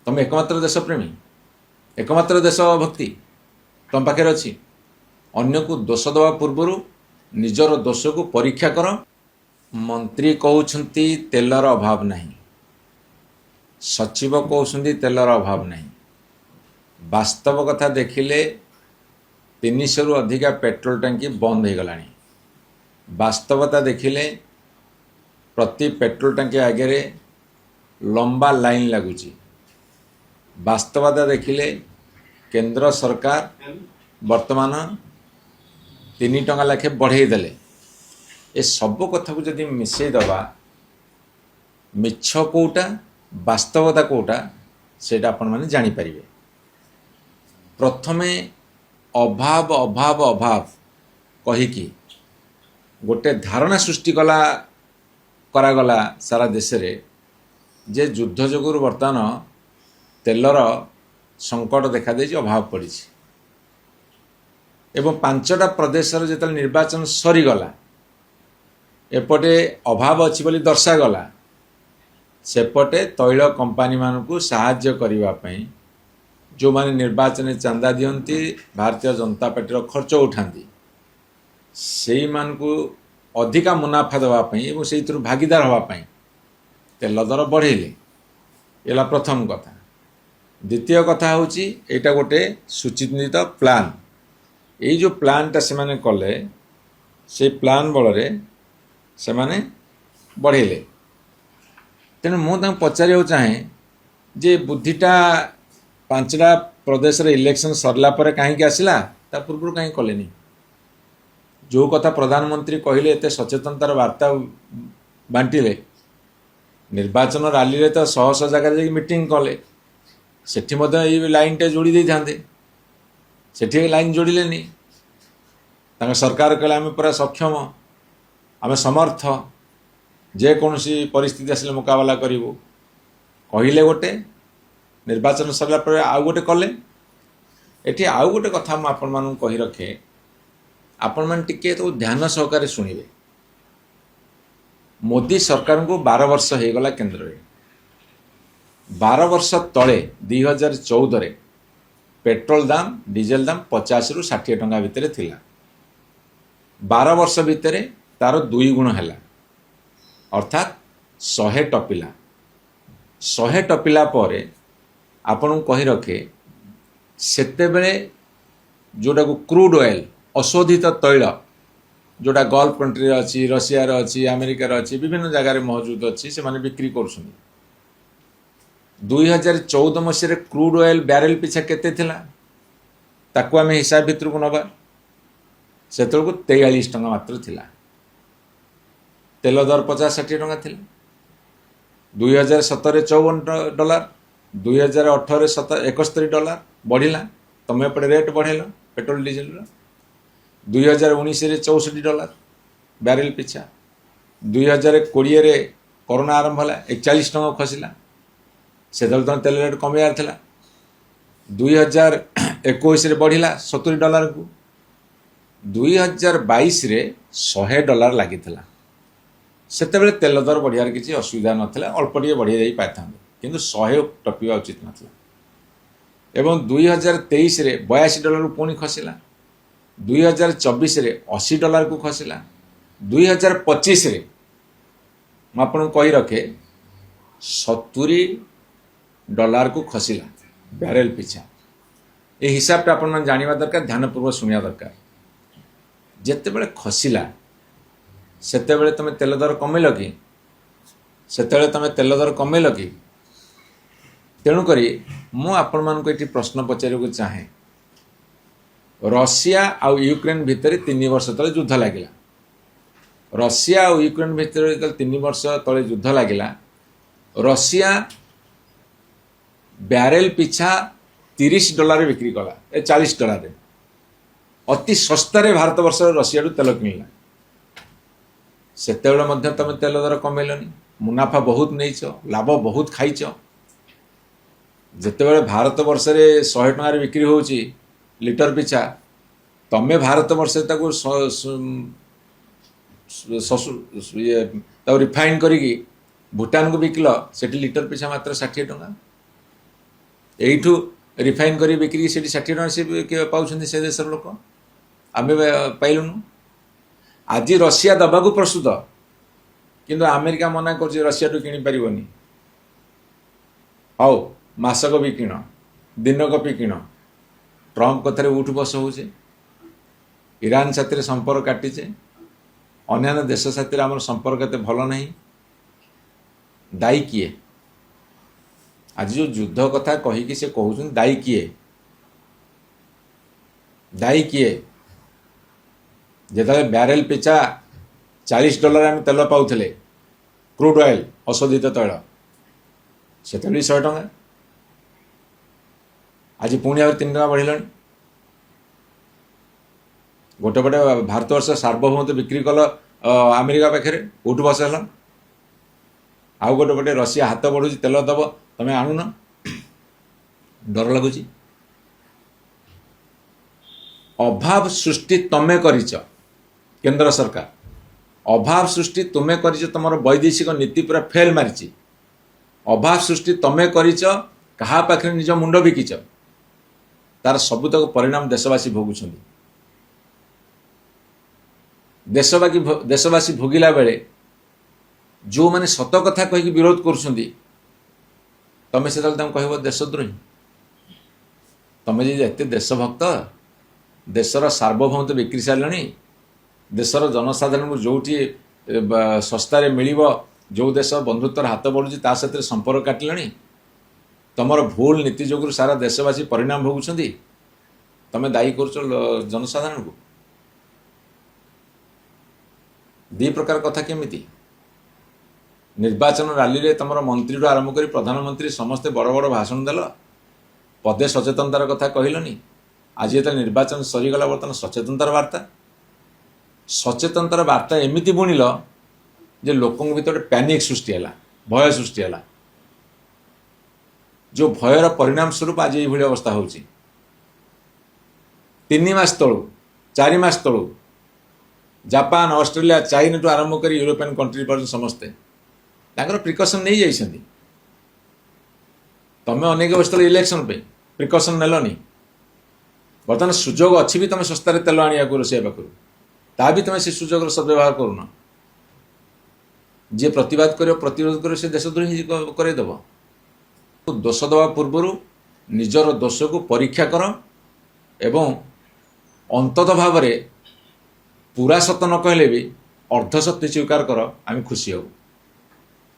तुम एकमात्र देश प्रेमी एकमात्र देश भक्ति तुम पाखे अच्छी अन्य को दोष दवा पूर्व निजर दोष को परीक्षा कर। मंत्री कहते तेलर अभाव नहीं, सचिव कहते तेलर अभाव नहीं। वास्तव कथा देखिले 300 रु अधिका पेट्रोल टांकी बंद हो गला। वास्तवता देखिले प्रति पेट्रोल टांकी आगे लंबा लाइन लगुच। वास्तवता देखिले केंद्र सरकार वर्तमान 3 टंका लाखे बढ़े देले। ए सब कथा को जदि मिसई दबा मिछ कोटा वास्तवता कोटा सेटा आपण माने जानी परिबे। प्रथमे अभाव अभाव अभाव कहिकी गोटे धारणा सृष्टि करागला सारा देश रे जे युद्ध जोगुर वर्तमान तेलर संकट देखा दे अभाव पड़ी एवं 5टा प्रदेश जो निर्वाचन सरीगला एपटे अभाव अच्छी बोली दर्शागला सेपटे तैल कंपानी मानकु साहाय्य करने जो माने निर्वाचन चांदा दियंती भारतीय जनता पार्टी खर्च उठाती से मानकु अधिका मुनाफा देवाई और से भागीदार होगापाई तेल दर बढ़ेले। एला प्रथम कथा। द्वितीय कथा हूँ यहाँ गोटे सुचिन्हित प्लान। ये जो प्लानटा से माने कले से प्लान बल से माने बढ़ेले। तेणु मुझे पचार चाहे जे बुद्धिटा 5टा प्रदेश रे इलेक्शन सरला पर कहीं आसला ता पूर्व कहीं कलेनी। जो कथा प्रधानमंत्री कहले एते सचेतनतार वार्ता बांटिले निर्वाचन रैली रे तो 100 जगह जाके मीटिंग कले सेठी मध्य ये लाइन टे जोड़ी दे थांदे सेठी लाइन जोड़िलेनी। तांका सरकार कहले आमे पूरा सक्षम आमे समर्थ जे कौनसी परिस्थिति आसले मुकाबला करिवो कहले गोटे निर्वाचन सरला पर आउ गोटे कले। एठी आउ गोटे कथा म आपन मानु कहि रखे आपण मान टिके तो ध्यान सहकारे सुनिबे। मोदी सरकार को 12 वर्ष हो गला केंद्र रे। 12 वर्ष तले 2014 रे पेट्रोल दाम डीजेल दाम 50 रु 60 टंका भितर थिला। 12 वर्ष भितर तार 2 गुण हैला अर्थात 100 टपिला। 100 टपिला पर आपण कहि रखे सेते बेले जोटा को क्रूड ऑयल अशोधित तैल जोटा गल्फ कंट्री अच्छी रशिया अच्छी अमेरिका अच्छी विभिन्न जगार मौजूद अच्छी से माने बिक्री कर। 2014 मसीह क्रूड ऑयल बैरेल पिछा केते थिला ताकू आम हिसाब भितर को नबा से 43 टंका मात्र थिला। तेल दर 50-60 टंका थिला। 2017 $54, 2018 $71 बढ़िला। तुम एपटे रेट बढ़ेल पेट्रोल डीजेल। 2019 $64 बैरेल पिछा। 2020 रे कोरोना आरंभ होला 41 टंका खसिला से तुम तेल रेट कमियार थिला। 2021 रे बढ़िला $70 को। 2022 रे $100 लगी सेते बेले तेल दर बढ़ियार किसी असुविधा नथिला अल्प टिके बढ़ी जाई पाथांदे किंतु 100 टपिवा उचित नथिला। एवं 2023 रे $82 पुणी खसिला। 2024 रे $80 को खसिला। 2025 रे मैं आपको कही रखे $70 को खसिला बैरेल पिछा। ये हिसाबटा आप जाना दरकार ध्यानपूर्वक शुणा दरकार। जिते बड़े खसिला सेते बेले तुम तेल दर कमेल कि सेते तुम तेल दर कमेल कि तेणुक मु आपण मानक ये प्रश्न पचार चाहे। रशिया आउ यूक्रेन भितर 3 वर्ष तले युद्ध लगिला। रशिया और यूक्रेन भितर 3 वर्ष तले युद्ध लगिला रशिया बैरेल पिछा $30 बिक्री कला $40 अति सस्तार भारत वर्ष रशिया तेल किणला। सेते तुम तेल दर कमेलनी मुनाफा बहुत नहीं लाभ बहुत खाईच। जिते भारत वर्ष रे 100 टंकार बिक्री होची लिटर पिछा तमें भारत वर्ष रिफाइन करी भूटान को बिकल से लिटर पिछा मात्र 60 टंका। ଏଇଠୁ ରିଫାଇନ୍ କରି ବିକ୍ରି ସେଠି 60 ଟଙ୍କା ସେ ପାଉଛନ୍ତି ସେ ଦେଶର ଲୋକ, ଆମେ ପାଇଲୁନୁ। ଆଜି ରଷିଆ ଦେବାକୁ ପ୍ରସ୍ତୁତ, କିନ୍ତୁ ଆମେରିକା ମନା କରୁଛି ରଷିଆଠୁ କିଣିପାରିବନି। ହଉ ମାସକ ବି କିଣ, ଦିନକ ବି କିଣ, ଟ୍ରମ୍ପ କଥାରେ ଉଠୁ ବସ ହେଉଛି। ଇରାନ ସାଥିରେ ସମ୍ପର୍କ କାଟିଛେ, ଅନ୍ୟାନ୍ୟ ଦେଶ ସାଥିରେ ଆମର ସମ୍ପର୍କ ଏତେ ଭଲ ନାହିଁ। ଦାୟୀ କିଏ? ଆଜି ଯେଉଁ ଯୁଦ୍ଧ କଥା କହିକି ସେ କହୁଛନ୍ତି ଦାୟୀ କିଏ? ଦାୟୀ କିଏ? ଯେତେବେଳେ ବ୍ୟାରେଲ ପିଛା $40 ଆମେ ତେଲ ପାଉଥିଲେ, କ୍ରୁଡ୍ ଅଏଲ୍ ଅଶୋଧିତ ତୈଳ, ସେତେବେଳେ 100 ଟଙ୍କା, ଆଜି ପୁଣି ଆହୁରି 3 ଟଙ୍କା ବଢ଼ିଲାଣି। ଗୋଟେ ପଟେ ଭାରତବର୍ଷ ସାର୍ବଭୌମତ୍ୱ ବିକ୍ରି କଲ ଆମେରିକା ପାଖରେ, ଉଠୁ ବସ ହେଲା। ଆଉ ଗୋଟେ ପଟେ ରଷିଆ ହାତ ବଢ଼ୁଛି, ତେଲ ଦେବ, ତମେ ଆଣୁନ, ଡର ଲାଗୁଛି। ଅଭାବ ସୃଷ୍ଟି ତମେ କରିଛ, କେନ୍ଦ୍ର ସରକାର ଅଭାବ ସୃଷ୍ଟି ତୁମେ କରିଛ, ତମର ବୈଦେଶିକ ନୀତି ପୁରା ଫେଲ୍ ମାରିଛି। ଅଭାବ ସୃଷ୍ଟି ତମେ କରିଛ, କାହା ପାଖରେ ନିଜ ମୁଣ୍ଡ ବିକିଛ, ତାର ସବୁତକ ପରିଣାମ ଦେଶବାସୀ ଭୋଗୁଛନ୍ତି। ଦେଶବାସୀ ଭୋଗିଲା ବେଳେ ଯେଉଁମାନେ ସତ କଥା କହିକି ବିରୋଧ କରୁଛନ୍ତି, ତମେ ସେତେବେଳେ ତାଙ୍କୁ କହିବ ଦେଶଦ୍ରୋହୀ। ତମେ ଯଦି ଏତେ ଦେଶଭକ୍ତ, ଦେଶର ସାର୍ବଭୌମତ୍ୱ ବିକ୍ରି ସାରିଲଣି, ଦେଶର ଜନସାଧାରଣଙ୍କୁ ଯେଉଁଠି ଶସ୍ତାରେ ମିଳିବ, ଯେଉଁ ଦେଶ ବନ୍ଧୁତ୍ୱର ହାତ ବଢ଼ୁଛି ତା ସାଥିରେ ସମ୍ପର୍କ କାଟିଲଣି, ତମର ଭୁଲ ନୀତି ଯୋଗୁଁ ସାରା ଦେଶବାସୀ ପରିଣାମ ଭୋଗୁଛନ୍ତି, ତମେ ଦାୟୀ କରୁଛ ଜନସାଧାରଣଙ୍କୁ। ଦୁଇ ପ୍ରକାର କଥା କେମିତି? ନିର୍ବାଚନ ରାଲିରେ ତମର ମନ୍ତ୍ରୀରୁ ଆରମ୍ଭ କରି ପ୍ରଧାନମନ୍ତ୍ରୀ ସମସ୍ତେ ବଡ଼ ବଡ଼ ଭାଷଣ ଦେଲ, ପଦେ ସଚେତନତାର କଥା କହିଲନି। ଆଜି ଯେତେବେଳେ ନିର୍ବାଚନ ସରିଗଲା, ବର୍ତ୍ତମାନ ସଚେତନତାର ବାର୍ତ୍ତା ଏମିତି ବୁଣିଲ ଯେ ଲୋକଙ୍କ ଭିତରେ ପ୍ୟାନିକ୍ ସୃଷ୍ଟି ହେଲା, ଭୟ ସୃଷ୍ଟି ହେଲା। ଯେଉଁ ଭୟର ପରିଣାମ ସ୍ୱରୂପ ଆଜି ଏଇଭଳି ଅବସ୍ଥା ହେଉଛି। 3 ମାସ ତଳୁ, 4 ମାସ ତଳୁ ଜାପାନ, ଅଷ୍ଟ୍ରେଲିଆ, ଚାଇନାଠୁ ଆରମ୍ଭ କରି ୟୁରୋପିଆନ୍ କଣ୍ଟ୍ରି ପର୍ଯ୍ୟନ୍ତ ସମସ୍ତେ ତାଙ୍କର ପ୍ରିକସନ୍ ନେଇଯାଇଛନ୍ତି। ତମେ ଅନେକ ବସିଥିଲ ଇଲେକ୍ସନ୍ ପାଇଁ, ପ୍ରିକସନ୍ ନେଲନି। ବର୍ତ୍ତମାନ ସୁଯୋଗ ଅଛି ବି ତମେ ଶସ୍ତାରେ ତେଲ ଆଣିବାକୁ ରୋଷେଇ ପାଖରୁ, ତାହା ବି ତମେ ସେ ସୁଯୋଗର ସଦ୍ବ୍ୟବହାର କରୁନ। ଯିଏ ପ୍ରତିବାଦ କରିବ, ପ୍ରତିରୋଧ କରିବ, ସେ ଦେଶଦ୍ରୋହୀ କରେଇଦେବ। ଦୋଷ ଦେବା ପୂର୍ବରୁ ନିଜର ଦୋଷକୁ ପରୀକ୍ଷା କର ଏବଂ ଅନ୍ତତଃ ଭାବରେ ପୁରା ସତ ନ କହିଲେ ବି ଅର୍ଦ୍ଧ ସତ୍ୟ ସ୍ୱୀକାର କର, ଆମେ ଖୁସି ହେବୁ।